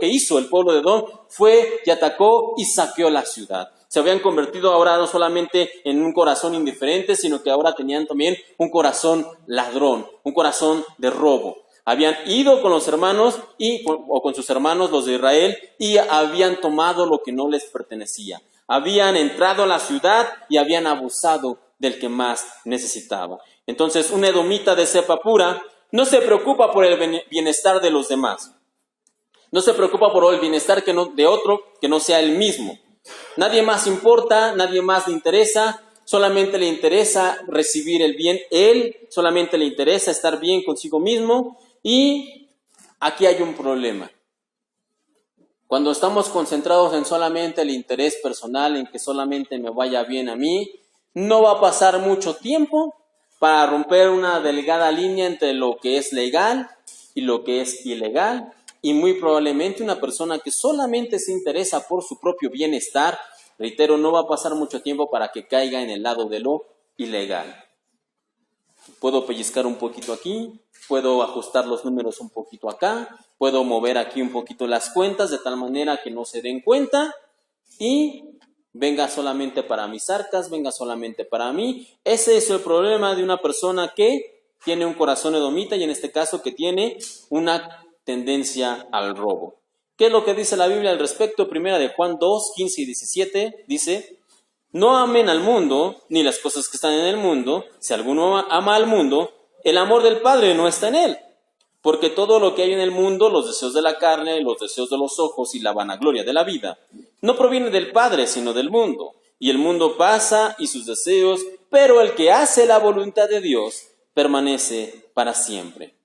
hizo el pueblo de Edom? Fue y atacó y saqueó la ciudad. Se habían convertido ahora no solamente en un corazón indiferente, sino que ahora tenían también un corazón ladrón, un corazón de robo. Habían ido con los hermanos o con sus hermanos, los de Israel, y habían tomado lo que no les pertenecía. Habían entrado a la ciudad y habían abusado del que más necesitaba. Entonces, un edomita de cepa pura no se preocupa por el bienestar de los demás. No se preocupa por el bienestar de otro que no sea él mismo. Nadie más importa, nadie más le interesa, solamente le interesa recibir el bien. Él solamente le interesa estar bien consigo mismo. Y aquí hay un problema. Cuando estamos concentrados en solamente el interés personal, en que solamente me vaya bien a mí, no va a pasar mucho tiempo para romper una delgada línea entre lo que es legal y lo que es ilegal. Y muy probablemente una persona que solamente se interesa por su propio bienestar, reitero, no va a pasar mucho tiempo para que caiga en el lado de lo ilegal. Puedo pellizcar un poquito aquí, puedo ajustar los números un poquito acá, puedo mover aquí un poquito las cuentas de tal manera que no se den cuenta y venga solamente para mis arcas, venga solamente para mí. Ese es el problema de una persona que tiene un corazón edomita y en este caso que tiene una tendencia al robo. ¿Qué es lo que dice la Biblia al respecto? Primera de Juan 2, 15 y 17 dice: no amen al mundo, ni las cosas que están en el mundo. Si alguno ama al mundo, el amor del Padre no está en él. Porque todo lo que hay en el mundo, los deseos de la carne, los deseos de los ojos y la vanagloria de la vida, no proviene del Padre, sino del mundo. Y el mundo pasa y sus deseos, pero el que hace la voluntad de Dios permanece para siempre.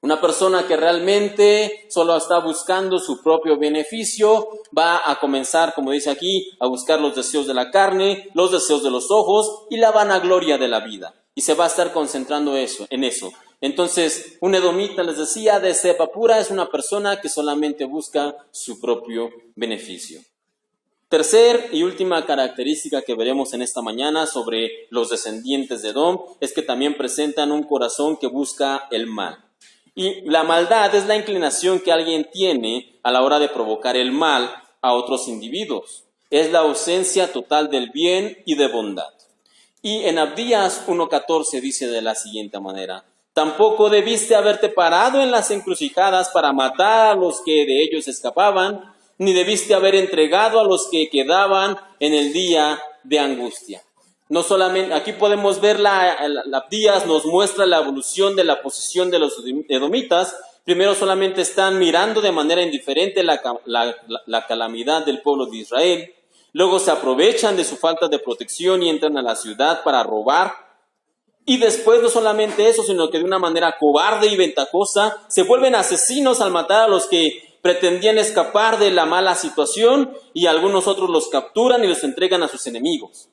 Una persona que realmente solo está buscando su propio beneficio va a comenzar, como dice aquí, a buscar los deseos de la carne, los deseos de los ojos y la vanagloria de la vida. Y se va a estar concentrando en eso. Entonces, un edomita, les decía, de cepa pura es una persona que solamente busca su propio beneficio. Tercer y última característica que veremos en esta mañana sobre los descendientes de Edom es que también presentan un corazón que busca el mal. Y la maldad es la inclinación que alguien tiene a la hora de provocar el mal a otros individuos. Es la ausencia total del bien y de bondad. Y en Abdías 1:14 dice de la siguiente manera: tampoco debiste haberte parado en las encrucijadas para matar a los que de ellos escapaban, ni debiste haber entregado a los que quedaban en el día de angustia. No solamente, aquí podemos ver Abdías nos muestra la evolución de la posición de los edomitas. Primero solamente están mirando de manera indiferente la calamidad del pueblo de Israel. Luego se aprovechan de su falta de protección y entran a la ciudad para robar. Y después no solamente eso, sino que de una manera cobarde y ventajosa se vuelven asesinos al matar a los que pretendían escapar de la mala situación, y algunos otros los capturan y los entregan a sus enemigos.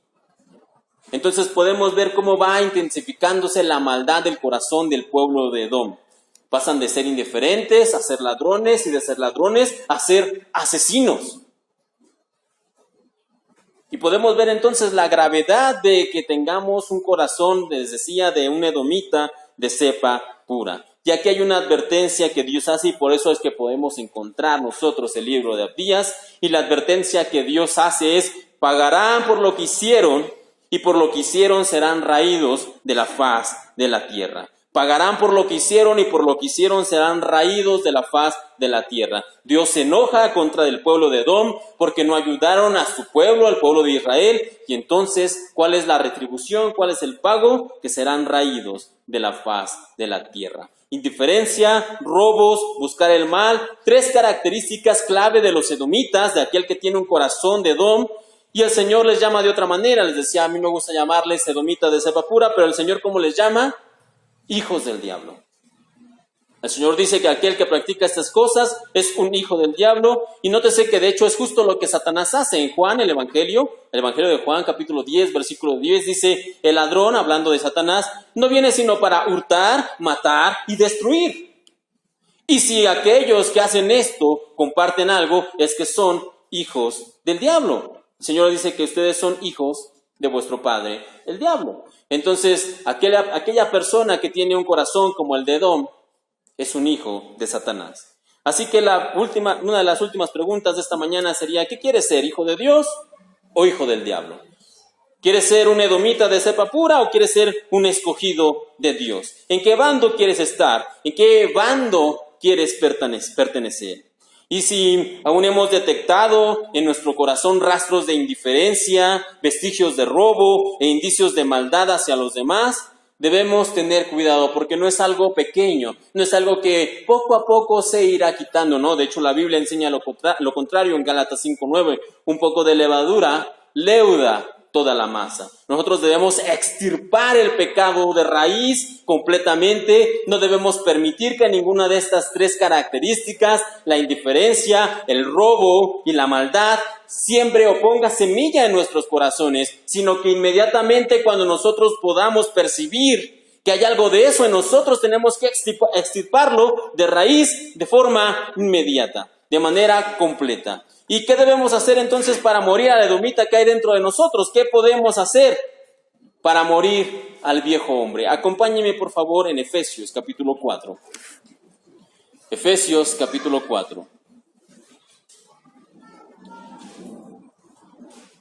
Entonces podemos ver cómo va intensificándose la maldad del corazón del pueblo de Edom. Pasan de ser indiferentes a ser ladrones y de ser ladrones a ser asesinos. Y podemos ver entonces la gravedad de que tengamos un corazón, les decía, de un edomita de cepa pura. Y aquí hay una advertencia que Dios hace y por eso es que podemos encontrar nosotros el libro de Abdías. Y la advertencia que Dios hace es: pagarán por lo que hicieron, y por lo que hicieron serán raídos de la faz de la tierra. Pagarán por lo que hicieron y por lo que hicieron serán raídos de la faz de la tierra. Dios se enoja contra el pueblo de Edom porque no ayudaron a su pueblo, al pueblo de Israel. Y entonces, ¿cuál es la retribución? ¿Cuál es el pago? Que serán raídos de la faz de la tierra. Indiferencia, robos, buscar el mal. 3 características clave de los edomitas, de aquel que tiene un corazón de Edom. Y el Señor les llama de otra manera. Les decía, a mí me gusta llamarles edomitas de cepa pura, pero el Señor, ¿cómo les llama? Hijos del diablo. El Señor dice que aquel que practica estas cosas es un hijo del diablo, y nótese que de hecho es justo lo que Satanás hace. En Juan, el Evangelio de Juan, capítulo 10, versículo 10, dice, el ladrón, hablando de Satanás, no viene sino para hurtar, matar y destruir. Y si aquellos que hacen esto comparten algo, es que son hijos del diablo. El Señor dice que ustedes son hijos de vuestro padre, el diablo. Entonces, aquella persona que tiene un corazón como el de Edom, es un hijo de Satanás. Así que una de las últimas preguntas de esta mañana sería, ¿qué quieres ser, hijo de Dios o hijo del diablo? ¿Quieres ser un edomita de cepa pura o quieres ser un escogido de Dios? ¿En qué bando quieres estar? ¿En qué bando quieres pertenecer? Y si aún hemos detectado en nuestro corazón rastros de indiferencia, vestigios de robo e indicios de maldad hacia los demás, debemos tener cuidado porque no es algo pequeño, no es algo que poco a poco se irá quitando, ¿no? De hecho, la Biblia enseña lo contrario en Gálatas 5:9. Un poco de levadura leuda toda la masa. Nosotros debemos extirpar el pecado de raíz completamente. No debemos permitir que ninguna de estas tres características, la indiferencia, el robo y la maldad, siembre o ponga semilla en nuestros corazones, sino que inmediatamente cuando nosotros podamos percibir que hay algo de eso en nosotros, tenemos que extirparlo de raíz de forma inmediata, de manera completa. ¿Y qué debemos hacer entonces para morir a la edomita que hay dentro de nosotros? ¿Qué podemos hacer para morir al viejo hombre? Acompáñenme por favor en Efesios capítulo 4. Efesios capítulo 4.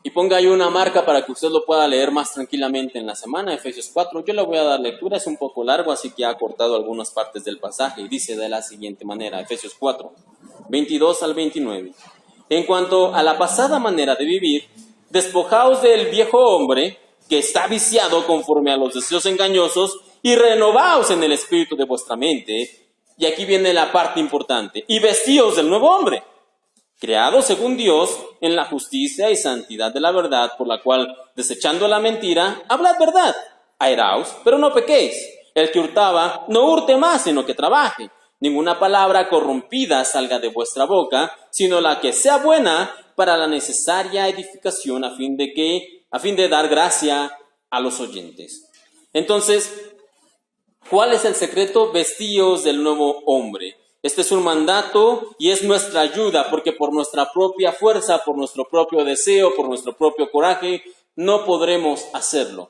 Y ponga ahí una marca para que usted lo pueda leer más tranquilamente en la semana, Efesios 4. Yo le voy a dar lectura, es un poco largo, así que ha cortado algunas partes del pasaje. Y dice de la siguiente manera, Efesios 4, 22 al 29. En cuanto a la pasada manera de vivir, despojaos del viejo hombre que está viciado conforme a los deseos engañosos y renovaos en el espíritu de vuestra mente. Y aquí viene la parte importante. Y vestíos del nuevo hombre, creado según Dios en la justicia y santidad de la verdad, por la cual, desechando la mentira, hablad verdad. Airaos, pero no pequéis. El que hurtaba, no hurte más, sino que trabaje. Ninguna palabra corrompida salga de vuestra boca, sino la que sea buena para la necesaria edificación a fin de dar gracia a los oyentes. Entonces, ¿cuál es el secreto? Vestíos del nuevo hombre. Este es un mandato y es nuestra ayuda, porque por nuestra propia fuerza, por nuestro propio deseo, por nuestro propio coraje, no podremos hacerlo.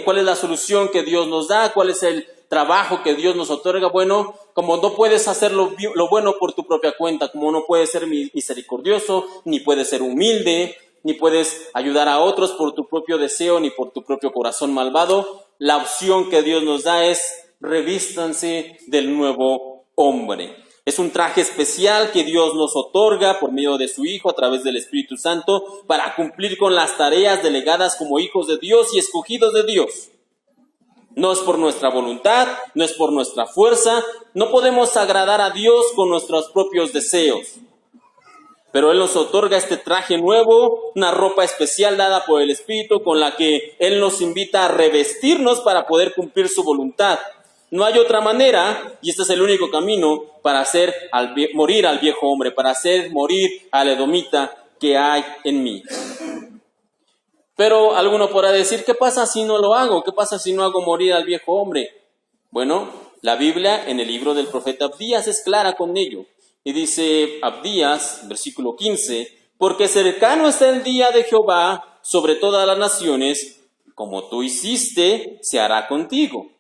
¿Cuál es la solución que Dios nos da? ¿Cuál es el trabajo que Dios nos otorga? Bueno, como no puedes hacer lo bueno por tu propia cuenta, como no puedes ser misericordioso, ni puedes ser humilde, ni puedes ayudar a otros por tu propio deseo, ni por tu propio corazón malvado, la opción que Dios nos da es revístanse del nuevo hombre. Es un traje especial que Dios nos otorga por medio de su Hijo a través del Espíritu Santo para cumplir con las tareas delegadas como hijos de Dios y escogidos de Dios. No es por nuestra voluntad, no es por nuestra fuerza, no podemos agradar a Dios con nuestros propios deseos. Pero Él nos otorga este traje nuevo, una ropa especial dada por el Espíritu con la que Él nos invita a revestirnos para poder cumplir su voluntad. No hay otra manera, y este es el único camino para hacer morir al viejo hombre, para hacer morir al edomita que hay en mí. Pero alguno podrá decir, ¿qué pasa si no lo hago? ¿Qué pasa si no hago morir al viejo hombre? Bueno, la Biblia en el libro del profeta Abdías es clara con ello. Y dice Abdías, versículo 15, porque cercano está el día de Jehová sobre todas las naciones, como tú hiciste, se hará contigo.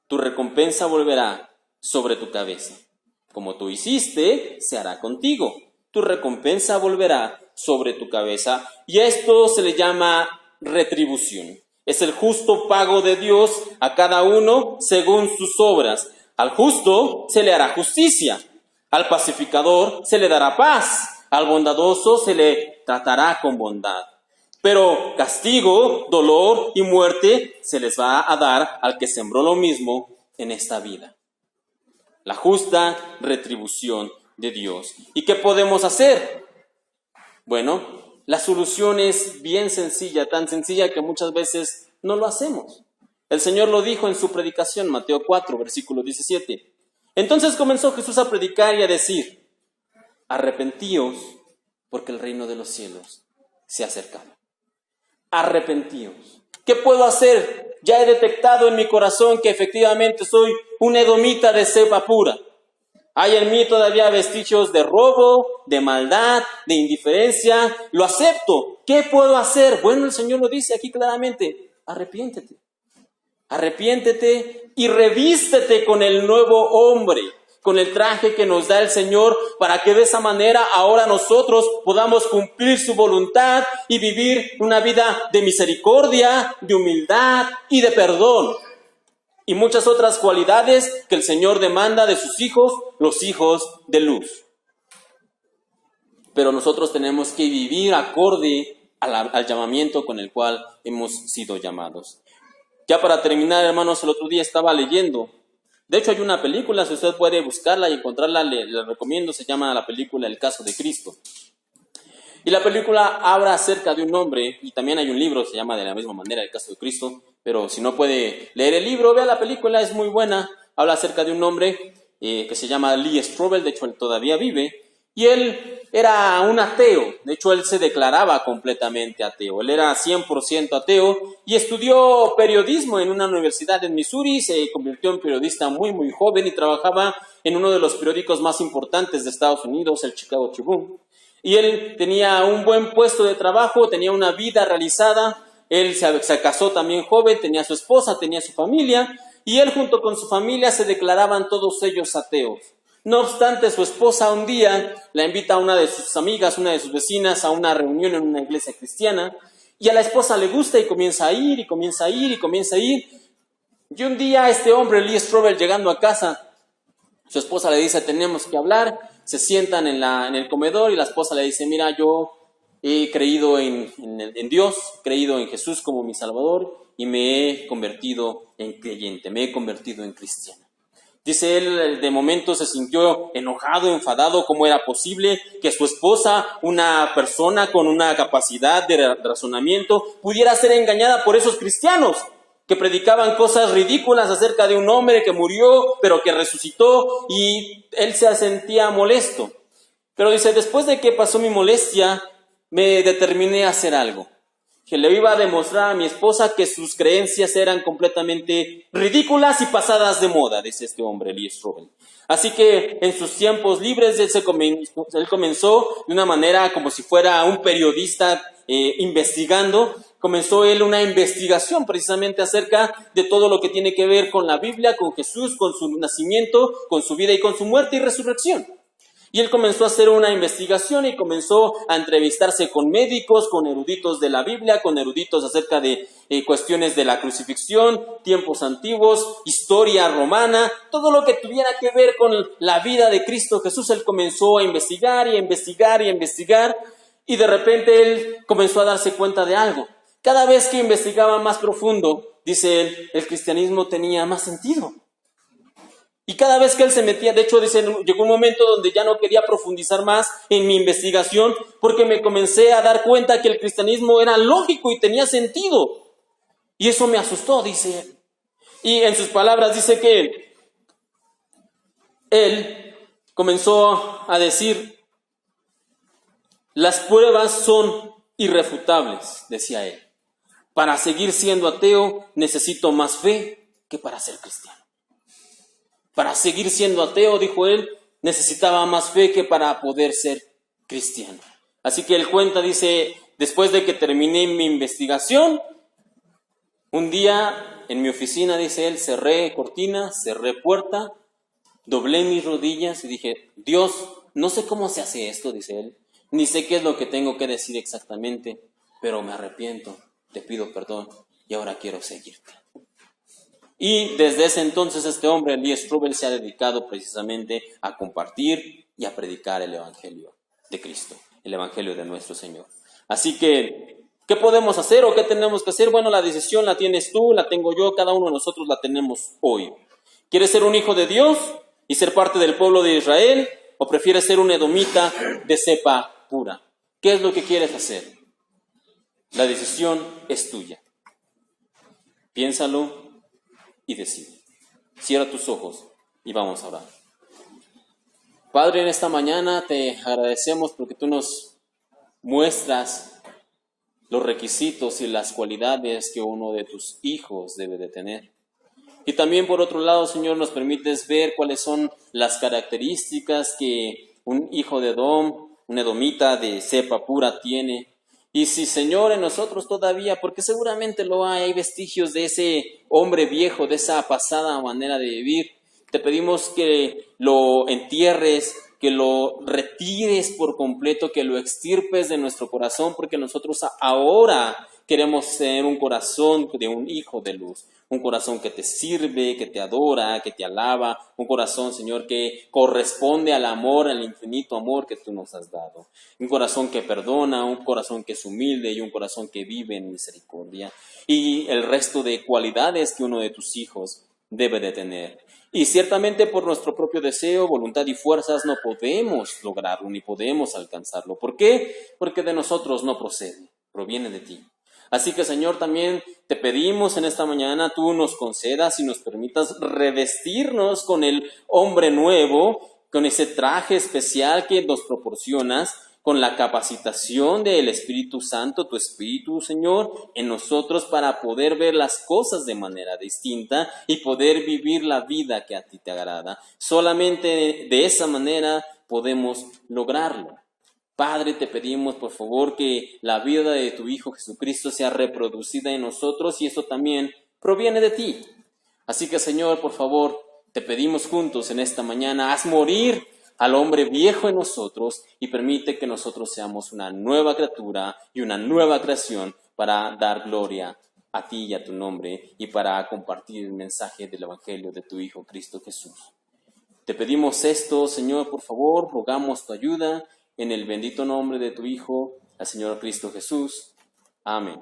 Tu recompensa volverá sobre tu cabeza. Como tú hiciste, se hará contigo. Tu recompensa volverá sobre tu cabeza. Y esto se le llama retribución. Es el justo pago de Dios a cada uno según sus obras. Al justo se le hará justicia. Al pacificador se le dará paz. Al bondadoso se le tratará con bondad. Pero castigo, dolor y muerte se les va a dar al que sembró lo mismo en esta vida. La justa retribución de Dios. ¿Y qué podemos hacer? Bueno, la solución es bien sencilla, tan sencilla que muchas veces no lo hacemos. El Señor lo dijo en su predicación, Mateo 4, versículo 17. Entonces comenzó Jesús a predicar y a decir: arrepentíos, porque el reino de los cielos se ha acercado. Arrepentíos. ¿Qué puedo hacer? Ya he detectado en mi corazón que efectivamente soy un edomita de cepa pura. Hay en mí todavía vestigios de robo, de maldad, de indiferencia. Lo acepto. ¿Qué puedo hacer? Bueno, el Señor lo dice aquí claramente: arrepiéntete. Arrepiéntete y revístete con el nuevo hombre, con el traje que nos da el Señor, para que de esa manera ahora nosotros podamos cumplir su voluntad y vivir una vida de misericordia, de humildad y de perdón. Y muchas otras cualidades que el Señor demanda de sus hijos, los hijos de luz. Pero nosotros tenemos que vivir acorde al llamamiento con el cual hemos sido llamados. Ya para terminar, hermanos, el otro día estaba leyendo. De hecho, hay una película, si usted puede buscarla y encontrarla, le recomiendo, se llama la película El caso de Cristo. Y la película habla acerca de un hombre, y también hay un libro, se llama de la misma manera El caso de Cristo, pero si no puede leer el libro, vea la película, es muy buena. Habla acerca de un hombre que se llama Lee Strobel, de hecho él todavía vive, y él era un ateo. De hecho él se declaraba completamente ateo, él era 100% ateo, y estudió periodismo en una universidad en Missouri, se convirtió en periodista muy muy joven y trabajaba en uno de los periódicos más importantes de Estados Unidos, el Chicago Tribune. Y él tenía un buen puesto de trabajo, tenía una vida realizada. Él se casó también joven, tenía su esposa, tenía su familia, y él junto con su familia se declaraban todos ellos ateos. No obstante, su esposa un día la invita a una de sus amigas, una de sus vecinas, a una reunión en una iglesia cristiana, y a la esposa le gusta y comienza a ir, y comienza a ir, y comienza a ir. Y un día este hombre, Lee Strobel, llegando a casa, su esposa le dice: tenemos que hablar. Se sientan en el comedor y la esposa le dice: mira, yo he creído en Dios, he creído en Jesús como mi Salvador y me he convertido en creyente, me he convertido en cristiano. Dice él, de momento se sintió enojado, enfadado. ¿Cómo era posible que su esposa, una persona con una capacidad de razonamiento, pudiera ser engañada por esos cristianos que predicaban cosas ridículas acerca de un hombre que murió, pero que resucitó? Y él se sentía molesto. Pero dice: después de que pasó mi molestia, me determiné a hacer algo. Que le iba a demostrar a mi esposa que sus creencias eran completamente ridículas y pasadas de moda, dice este hombre, Lee Strobel. Así que en sus tiempos libres él comenzó de una manera como si fuera un periodista investigando. Comenzó él una investigación precisamente acerca de todo lo que tiene que ver con la Biblia, con Jesús, con su nacimiento, con su vida y con su muerte y resurrección. Y él comenzó a hacer una investigación y comenzó a entrevistarse con médicos, con eruditos de la Biblia, con eruditos acerca de cuestiones de la crucifixión, tiempos antiguos, historia romana, todo lo que tuviera que ver con la vida de Cristo Jesús. Él comenzó a investigar y a investigar y a investigar, y de repente él comenzó a darse cuenta de algo. Cada vez que investigaba más profundo, dice él, el cristianismo tenía más sentido. Y cada vez que él se metía, de hecho, dice, llegó un momento donde ya no quería profundizar más en mi investigación, porque me comencé a dar cuenta que el cristianismo era lógico y tenía sentido. Y eso me asustó, dice él. Y en sus palabras dice que él comenzó a decir: las pruebas son irrefutables, decía él. Para seguir siendo ateo necesito más fe que para ser cristiano. Para seguir siendo ateo, dijo él, necesitaba más fe que para poder ser cristiano. Así que él cuenta, dice, después de que terminé mi investigación, un día en mi oficina, dice él, cerré cortina, cerré puerta, doblé mis rodillas y dije: Dios, no sé cómo se hace esto, dice él, ni sé qué es lo que tengo que decir exactamente, pero me arrepiento, te pido perdón y ahora quiero seguirte. Y desde ese entonces este hombre, Lee Strobel, se ha dedicado precisamente a compartir y a predicar el Evangelio de Cristo, el Evangelio de nuestro Señor. Así que, ¿qué podemos hacer o qué tenemos que hacer? Bueno, la decisión la tienes tú, la tengo yo, cada uno de nosotros la tenemos hoy. ¿Quieres ser un hijo de Dios y ser parte del pueblo de Israel, o prefieres ser un edomita de cepa pura? ¿Qué es lo que quieres hacer? La decisión es tuya. Piénsalo y decide. Cierra tus ojos y vamos a orar. Padre, en esta mañana te agradecemos porque tú nos muestras los requisitos y las cualidades que uno de tus hijos debe de tener. Y también por otro lado, Señor, nos permites ver cuáles son las características que un hijo de Edom, un edomita de cepa pura tiene. Y si, Señor, en nosotros todavía, porque seguramente lo hay vestigios de ese hombre viejo, de esa pasada manera de vivir, te pedimos que lo entierres, que lo retires por completo, que lo extirpes de nuestro corazón, porque nosotros ahora queremos tener un corazón de un hijo de luz, un corazón que te sirve, que te adora, que te alaba, un corazón, Señor, que corresponde al amor, al infinito amor que tú nos has dado, un corazón que perdona, un corazón que es humilde y un corazón que vive en misericordia, y el resto de cualidades que uno de tus hijos debe de tener. Y ciertamente por nuestro propio deseo, voluntad y fuerzas no podemos lograrlo ni podemos alcanzarlo. ¿Por qué? Porque de nosotros no procede, proviene de ti. Así que, Señor, también te pedimos en esta mañana tú nos concedas y nos permitas revestirnos con el hombre nuevo, con ese traje especial que nos proporcionas, con la capacitación del Espíritu Santo, tu Espíritu, Señor, en nosotros para poder ver las cosas de manera distinta y poder vivir la vida que a ti te agrada. Solamente de esa manera podemos lograrlo. Padre, te pedimos por favor que la vida de tu Hijo Jesucristo sea reproducida en nosotros y eso también proviene de ti. Así que, Señor, por favor, te pedimos juntos en esta mañana, haz morir al hombre viejo en nosotros y permite que nosotros seamos una nueva criatura y una nueva creación para dar gloria a ti y a tu nombre y para compartir el mensaje del Evangelio de tu Hijo Cristo Jesús. Te pedimos esto, Señor, por favor, rogamos tu ayuda en el bendito nombre de tu Hijo, el Señor Cristo Jesús. Amén.